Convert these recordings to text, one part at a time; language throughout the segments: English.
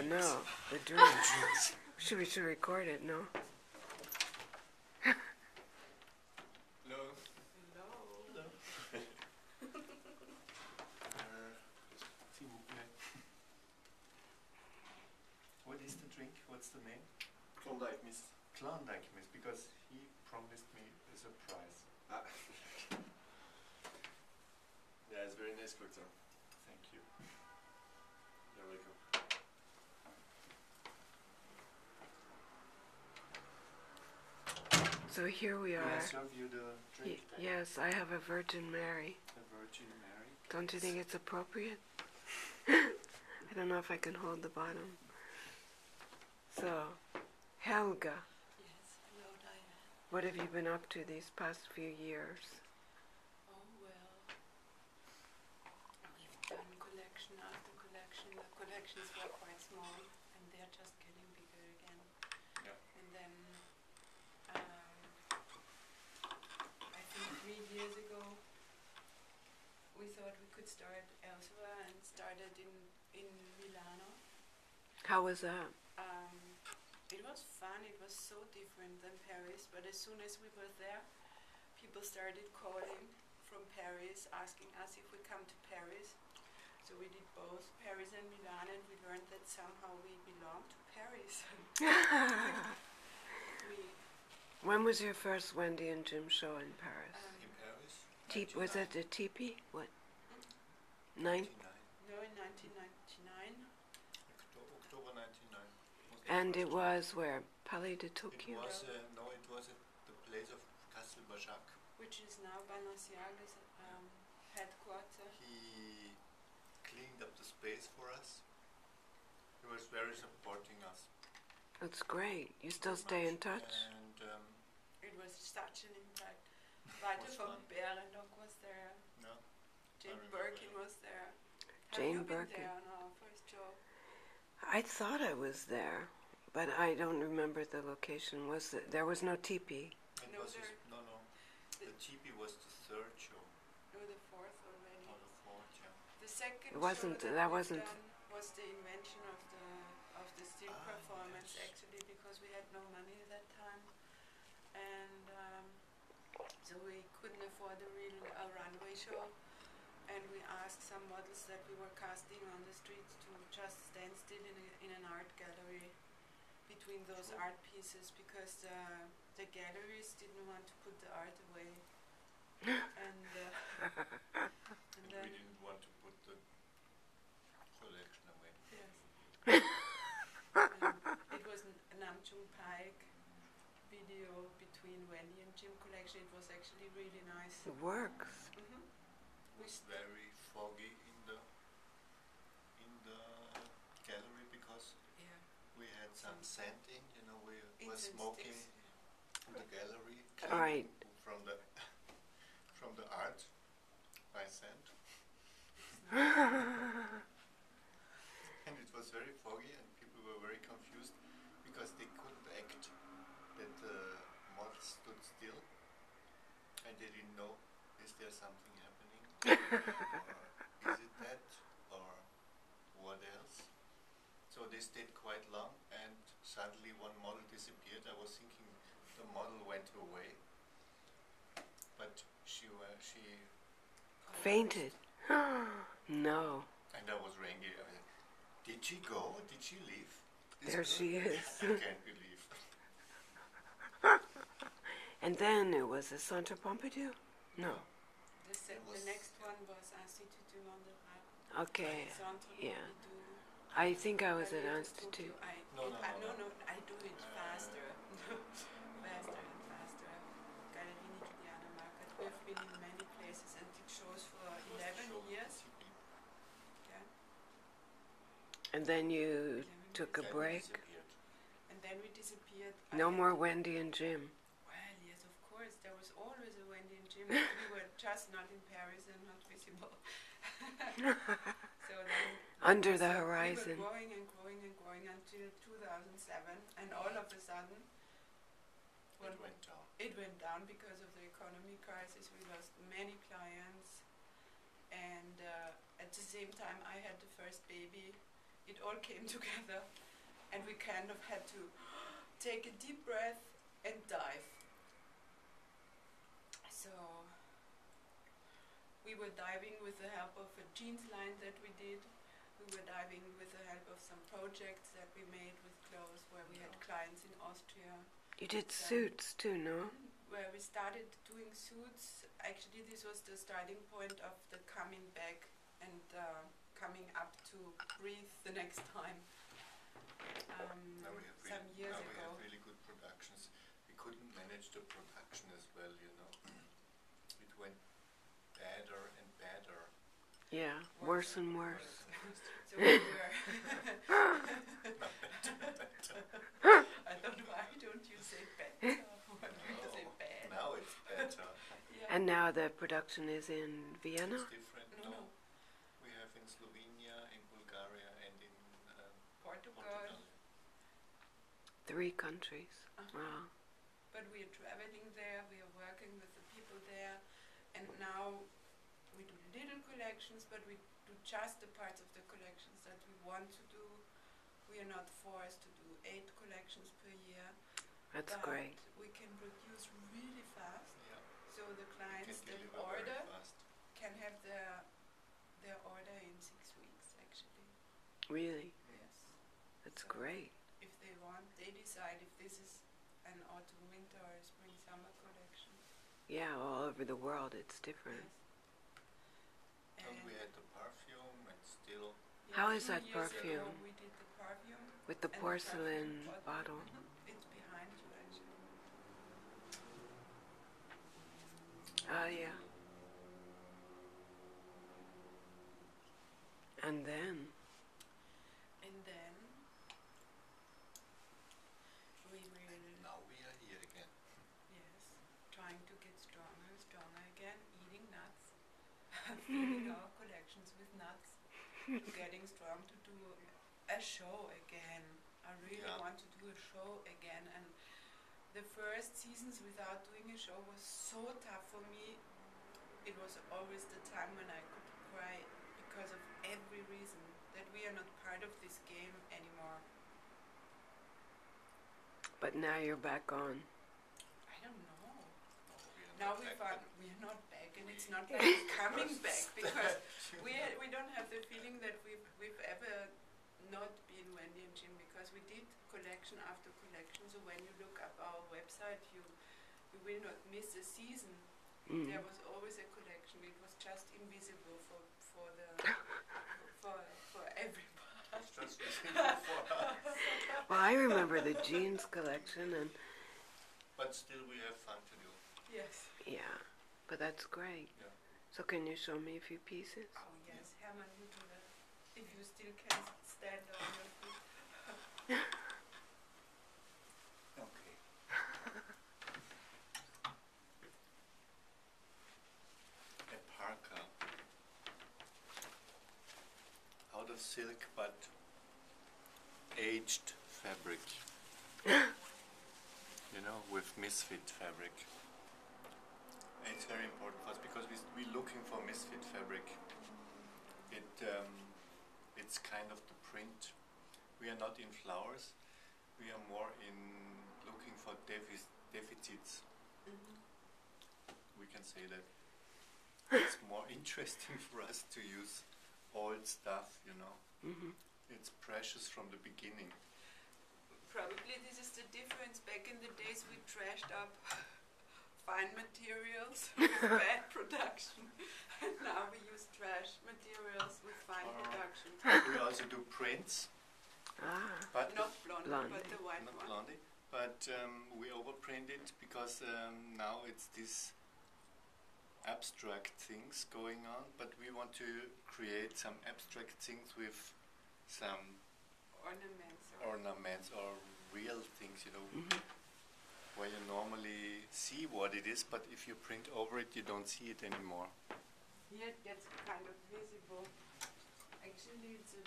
no, the drinks. We should record it, no? Hello. Hello. S'il vous plaît. What is the drink? What's the name? Klondike Mist. Klondike Mist, because he promised me a surprise. Ah. Yeah, it's very nice cocktail. Thank you. You're welcome. So here we May I are. serve you the drink? Yes, I have a Virgin Mary. The Virgin Mary. Don't you think it's appropriate? I don't know if I can hold the bottom. So, Helga, Yes, hello Diane. what have you been up to these past few years? Oh well, we've done collection after collection. The collections were quite small and they're just getting bigger again. Yeah. And then I think 3 years ago we thought we could start elsewhere and started in Milano. How was that? It was fun, it was so different than Paris, but as soon as we were there, people started calling from Paris, asking us if we come to Paris. So we did both Paris and Milan, and we learned that somehow we belong to Paris. When was your first Wendy and Jim show in Paris? In Paris? Was it a teepee? What? 99. No, in 1999. October 99. And it was where? Palais de Tokyo? It was, no, it was at the place of Castle Bajac. Which is now Balenciaga's headquarters. He cleaned up the space for us. He was very supporting us. That's great. You still stay in touch? And It was such an impact. Walter was von fun. Behrendorff was there. no, Jane remember Birkin it. was there. Jane Have you been Birkin. there on our first show? I thought I was there, but I don't remember the location. There was no teepee? It No, was there- no. The GP was the third show. No, the fourth already. Or the fourth, yeah. The second It wasn't- show that we've wasn't- done was the invention of the still performance, yes. actually, because we had no money at that time, and so we couldn't afford a runway show, and we asked some models that we were casting on the streets to just stand still in an art gallery between those art pieces, because the galleries didn't want to put the art away. And And then we didn't want to put the collection away. yes. And it was a Namjoon Pike video between Wendy and Jim collection. It was actually really nice. It works. Mm-hmm. It was very foggy in the gallery because Yeah. we had some sand in. We were Incense smoking sticks. in the gallery. All right. From the art by sand. And it was very foggy and people were very confused because they couldn't act that the model stood still and they didn't know, is there something happening? Or is it that? Or what else? So they stayed quite long and suddenly one model disappeared. I was thinking the model went away, but she Fainted. No. and I was ringing. Did she go? Did she leave? There she is. I can't believe. And then it was a Centre Pompidou? No. The next one was Institut du Monde Arabe. Okay. Centre Yeah. Pompidou. I think I was at Palais de Institute. Tokyo. No. I do it faster. Faster and faster. Galerie Nicotiana Market. We've been in many places and did shows for 11 years. Yeah. And then you 11 took a years. break. And then we disappeared. No more Wendy and Jim. Well, yes, of course. There was always a Wendy and Jim. We were just not in Paris and not visible. So then Under the we horizon. were growing and growing and growing until 2007, and all of a sudden, It went down. It went down because of the economy crisis. We lost many clients, and at the same time, I had the first baby, it all came together, and we kind of had to take a deep breath and dive. So we were diving with the help of a jeans line that we did. We were diving with the help of some projects that we made with clothes, where we had clients in Austria. You did suits too, no? Where we started doing suits. Actually, this was the starting point of the coming back and coming up to breathe the next time. Now we have some years now we ago. have really good productions. We couldn't manage the production as well, you know. It went better and better. Yeah, worse and worse. So we were. I don't know, why don't you say better? Why don't you say bad? Now it's better. Yeah. And now the production is in Vienna? It's different. No. We have in Slovenia, in Bulgaria, and in Portugal. Portugal. 3 countries. Wow. But we are traveling there, we are working with the people there, and now we do little collections, but we do just the parts of the collections that we want to do. We are not forced to do 8 collections per year. That's but great. we can produce really fast, Yeah. so the clients Can that deliver order very fast. can have their order in 6 weeks actually. Really? Yes. That's So great. if they want, they decide if this is an autumn, winter or a spring, summer collection. Yeah, all over the world it's different. Yes. And we had the perfume and still. How Yeah, is 2 that years ago perfume? we did the perfume. With the and porcelain perfume bottle. It's behind you actually. Oh, yeah. And then? And then we will, Now we are here again. yes, trying to get stronger and stronger again, eating nuts, filling our collections with nuts, getting strong to do a show again. I really Yeah. want to do a show again, and the first seasons without doing a show was so tough for me. It was always the time when I could cry because of every reason that we are not part of this game anymore. But now you're back on. I don't know. We are Now not we back, found but we are not back, and it's not like we're coming back because you we don't have the feeling that we've ever not been Wendy and Jim, because we did collection after collection. So when you look up our website, you will not miss a season. There was always a collection. It was just invisible for everybody. It's just visible for us. Well, I remember the jeans collection, and But still we have fun to do. Yes. yeah, but that's great. Yeah. So can you show me a few pieces? Oh yes, Herman, you do that. If you still can stand on your feet. Okay. A parka. Out of silk but aged fabric. You know, with misfit fabric. And it's very important for us because we're looking for misfit fabric. It's kind of the print. We are not in flowers. We are more in looking for deficits. We can say that it's more interesting for us to use old stuff, you know. It's precious from the beginning. Probably this is the difference. Back in the days we trashed up fine materials with bad production, and now we use trash materials with fine production. We also do prints, Ah, but Not blonde, Blondie. but the white not one. blondie. But we overprint it because now it's this abstract things going on. But we want to create some abstract things with some ornaments or real things, you know, where you normally see what it is, but if you print over it, you don't see it anymore. Here it gets kind of visible. Actually, it's an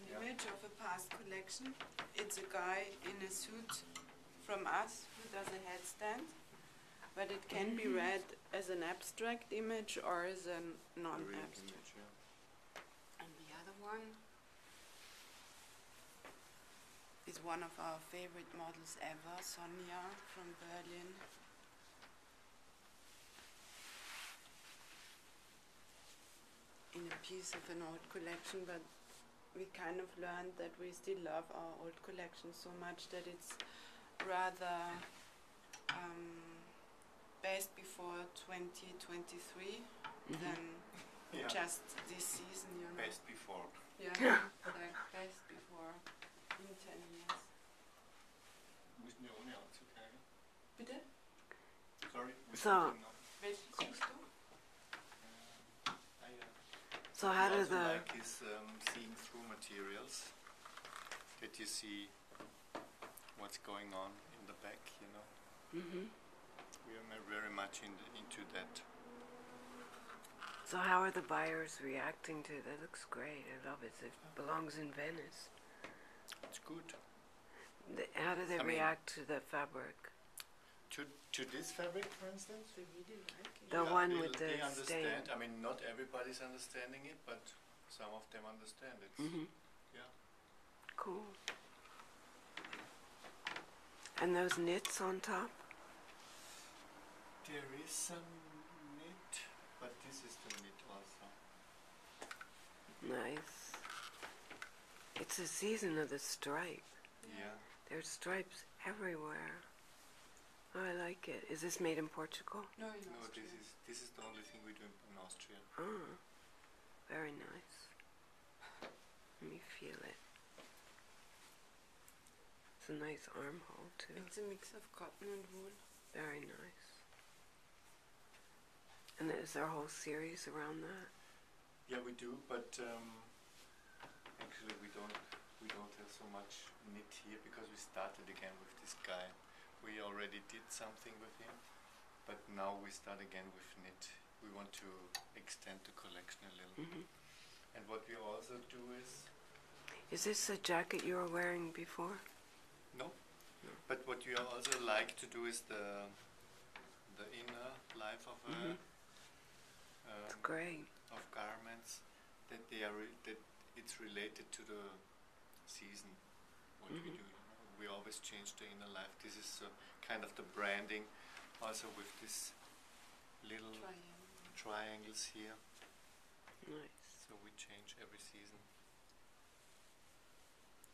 Yeah. image of a past collection. It's a guy in a suit from us who does a headstand, but it can be read as an abstract image or as a A real non-abstract. image, yeah. And the other one is one of our favorite models ever, Sonja from Berlin. In a piece of an old collection, but we kind of learned that we still love our old collection so much that it's rather based before 2023 than just this season, you know. Best before. Yeah, like best before in 10 years. Müssen wir ohne Anzug rein? Bitte? Sorry. So- Welchen suchst du? So how do also the like his seeing through materials, that you see what's going on in the back, you know. We are very much into that. So how are the buyers reacting to it? That looks great. I love it. It belongs in Venice. It's good. How do they I mean- react to the fabric? To this fabric, for instance? They really like it. The one they, with the they understand. stain. I mean, not everybody's understanding it, but some of them understand it. Yeah. Cool. And those knits on top? There is some knit, but this is the knit also. Nice. It's the season of the stripe. Yeah. There's stripes everywhere. Oh, I like it. Is this made in Portugal? No, in No, Austria. this is the only thing we do in Austria. Oh, very nice. Let me feel it. It's a nice armhole too. It's a mix of cotton and wool. Very nice. And is there a whole series around that? Yeah, we do, but actually we don't have so much knit here because we started again with this guy. We already did something with him, but now we start again with knit. We want to extend the collection a little. And what we also do is Is this a jacket you were wearing before? no, but what we also like to do is the inner life of It's great. of garments, that they are that it's related to the season. What we do, you know? We always change the inner life. This is kind of the branding, also with this little triangles here. Nice. So we change every season.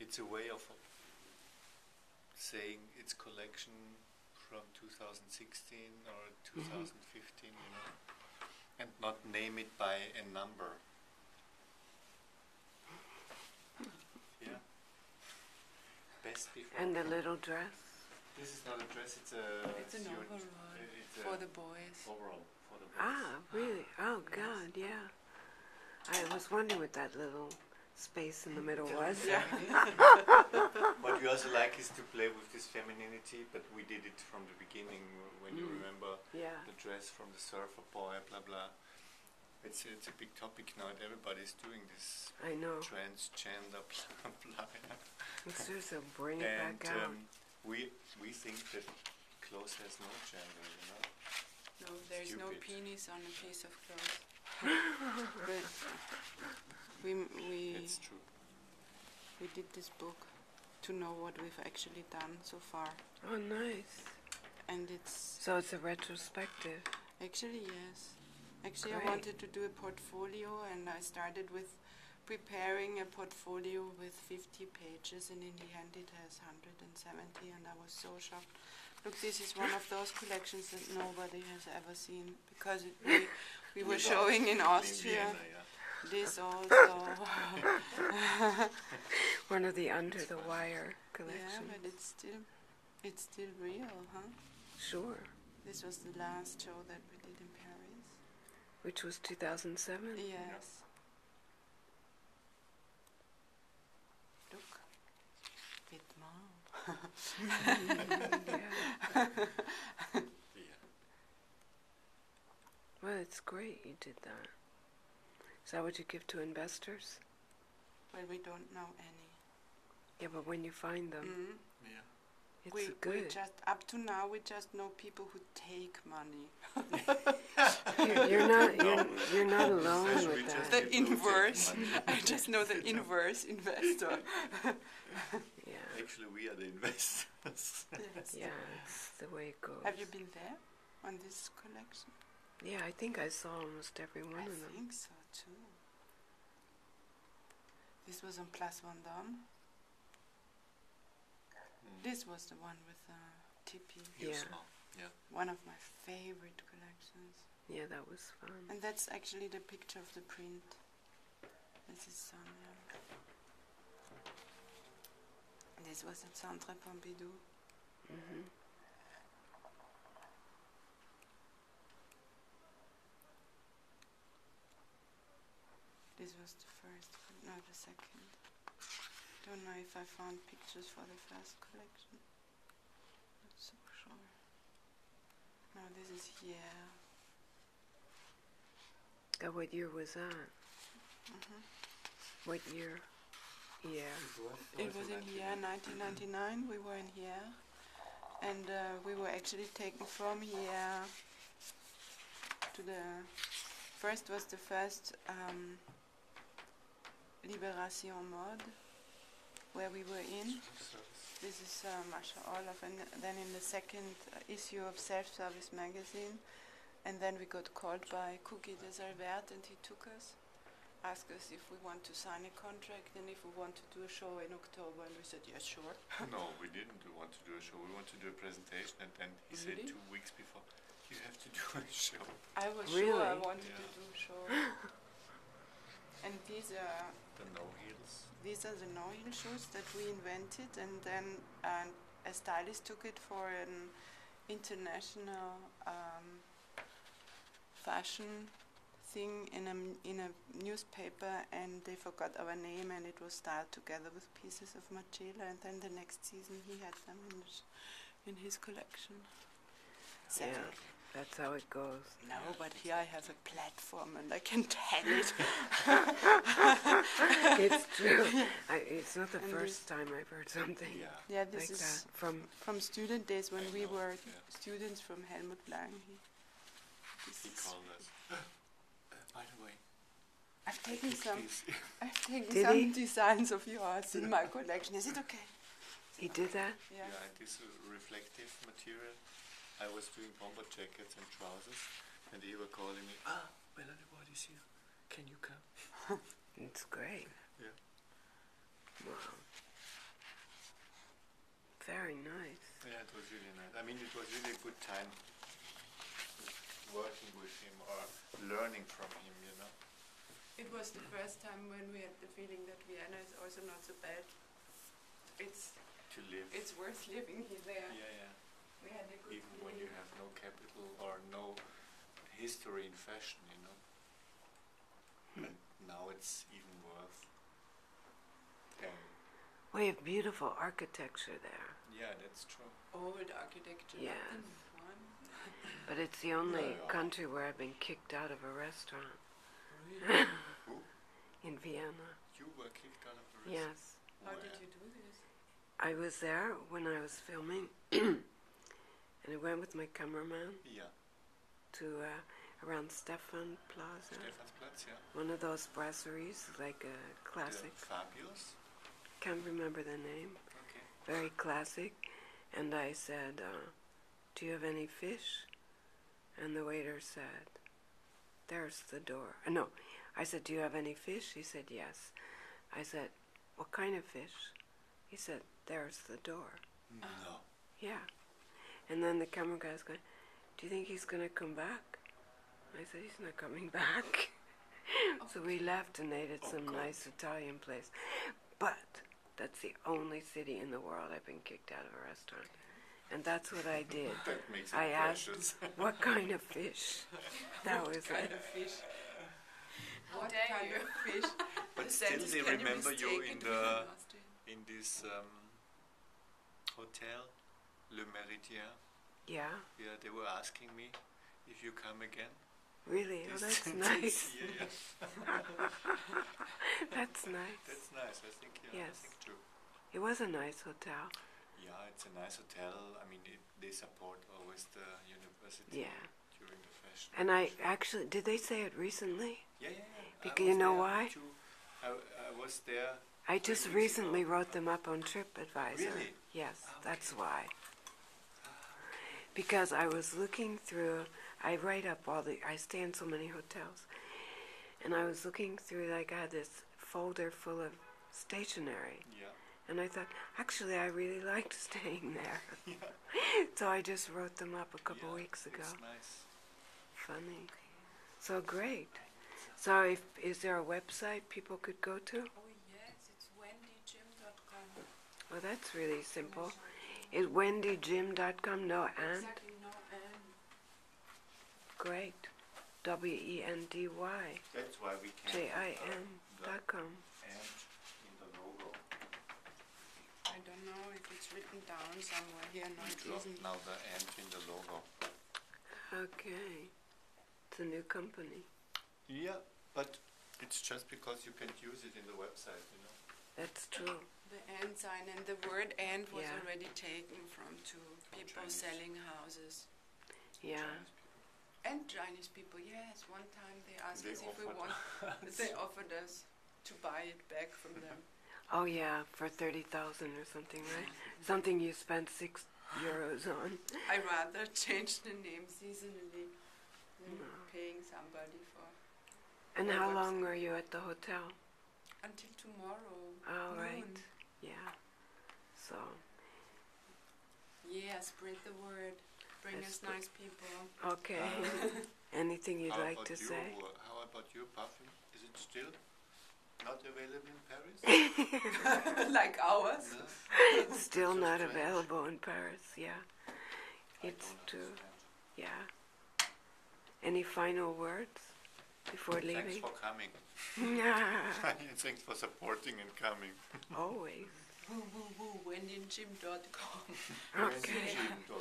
It's a way of saying it's collection from 2016 or 2015, you know, and not name it by a number. Yeah. Best before. And the little dress? This is not a dress, it's a It's an suit. overall It's for a the boys. overall for the boys. Ah, really? Oh, God, yeah. I was wondering what that little space in the middle was. Yeah. What we also like is to play with this femininity, but we did it from the beginning when you remember Yeah. the dress from the surfer boy, blah blah. It's a big topic now, and everybody's doing this I know. transgender, blah blah. Let's just bring it And back out. we think that clothes has no gender, you know. No, there's no Stupid. penis on a piece of cloth. But we It's true. we did this book to know what we've actually done so far, Oh, nice. and it's So it's a retrospective. actually yes. Actually, Great. I wanted to do a portfolio, and I started with preparing a portfolio with 50 pages, and in the end it has 170, and I was so shocked. Look, this is one of those collections that nobody has ever seen, because we were Without showing in Austria. Vienna, yeah. This also. One of the under the wire Yeah, collections. but it's still real, huh? Sure. This was the last show that we did in Paris. Which was 2007? Yes. Look. Vêtements. Yeah. Yeah. Well, it's great you did that. Is that what you give to investors? Well, we don't know any. Yeah, but when you find them. Mm. Yeah. It's we good. just up to now we just know people who take money. You're not alone Especially with just that. The people who take inverse. money. I just know the inverse investor. Yeah, Actually, we are the investors. Yes. yeah, it's the way it goes. Have you been there on this collection? Yeah, I think I saw almost every one I of them. think so too. This was on Place Vendôme. This was the one with tipi. Yeah. Yeah. One of my favorite collections. Yeah, that was fun. And that's actually the picture of the print. This is Sonia. This was at Centre Pompidou. Hmm. This was the first, no, the second. Don't know if I found pictures for the first collection. Not so sure. No, this is here. What year was that? What year? Yeah. It was in here, 1999. We were in here, and we were actually taken from here to the. First was the first Libération Mode, where we were in. This is Masha Olaf, and then in the second issue of Self-Service magazine, and then we got called by Cookie Desalvert, and he took us, asked us if we want to sign a contract and if we want to do a show in October, and we said yes, sure. No, we didn't want to do a show. We want to do a presentation, and then he said Really? 2 weeks before, you have to do a show. I was Really? sure I wanted Yeah. to do a show. And these are The no heels. the no-heel shoes that we invented, and then a stylist took it for an international fashion thing in a newspaper, and they forgot our name, and it was styled together with pieces of Margiela, and then the next season he had them in his collection. Sadly. Yeah, that's how it goes. No, but here I have a platform and I can tell it. It's true. It's not the And first time I've heard something Yeah. Yeah, this like is that from student days when I we know, were yeah. students from Helmut Lang. This He is- called us. By the way, I've I taken could some. please- I've taken Did some he? designs of yours in my collection. Is it okay? He did that? Yeah. Yeah, and this reflective material. I was doing bomber jackets and trousers, and they were calling me, Melanie Ward is here. Can you come? It's great. Yeah. Wow. Very nice. Yeah, it was really nice. I mean, it was really a good time working with him or learning from him, you know. It was the first time when we had the feeling that Vienna is also not so bad. It's To live. worth living there. Yeah, yeah. We had a good Even when you feeling. have no capital or no history in fashion, you know. And now it's even worse. We have beautiful architecture there, Yeah, that's true. Old architecture. Yes. nothing fun. but it's the only Yeah. country where I've been kicked out of a restaurant. Who? In Vienna. You were kicked out of the restaurant? Yes. How Where? did you do this? I was there when I was filming, and I went with my cameraman Yeah. to around Stefan Plaza, Stephansplatz, yeah. one of those brasseries, like a classic. The Fabius. Can't remember the name. Okay. Very classic. And I said, do you have any fish? And the waiter said, there's the door. No, I said, do you have any fish? He said, yes. I said, what kind of fish? He said, there's the door. No. Yeah. And then the camera guy's going, do you think he's going to come back? I said, he's not coming back. So we left and ate at some God. nice Italian place. But that's the only city in the world I've been kicked out of a restaurant. And that's what I did. That makes it I asked, precious. what kind of fish? That was kind it. of fish? How What dare kind you? of fish? But The still sentence, they can remember you mistake in it the with an Austrian? in this hotel, Le Méridien. Yeah, Yeah, they were asking me if you come again. really? Oh, This- that's nice. Yeah, That's nice. that's nice. I think. Yeah, Yes. I think too. It was a nice hotel. Yeah, it's a nice hotel. I mean, they support always the university Yeah. during the fashion. And I actually, did they say it recently? Yeah, yeah, yeah. Because you know why? I was there. I 3 just weeks recently ago. wrote them up on TripAdvisor. Really? Yes, Ah, that's okay. why. Because I was looking through, I write up I stay in so many hotels, and I was looking through, like I had this folder full of stationery, Yeah. and I thought, actually I really liked staying there. Yeah. So I just wrote them up a couple Yeah, weeks ago. It's nice. Funny. So great. So is there a website people could go to? Oh yes, it's wendyjim.com. Well, that's really simple. Is wendyjim.com, no and? Exactly, no and. Great. WENDY. That's why we can't JIM.com. and in the logo. I don't know if it's written down somewhere here. No, We it dropped isn't. now the and in the logo. Okay. It's a new company. Yeah, but it's just because you can't use it in the website, you know. That's true. The and sign and the word and was Yeah. already taken from two people Chinese. selling houses. Yeah. Chinese people. And Chinese people, yes. One time they asked They us if we offered want. They offered us to buy it back from them. Oh yeah, for 30,000 or something, right? Something you spent €6 on. I rather change the name seasonally than No. paying somebody for. And Their how long website. are you at the hotel? Until tomorrow. Oh, noon. right. Yeah. So, Yeah, spread the word. Bring That's us good. nice people. okay. Anything you'd How like about to you? say? How about your parfum? Is it still not available in Paris? Like ours. No? Still So not strange. available in Paris, yeah. I It's don't true. understand. Yeah. Any final words before Thanks leaving? for coming. Thanks for supporting and coming. Always. Wendyjim.com. Okay. Wendy Jim.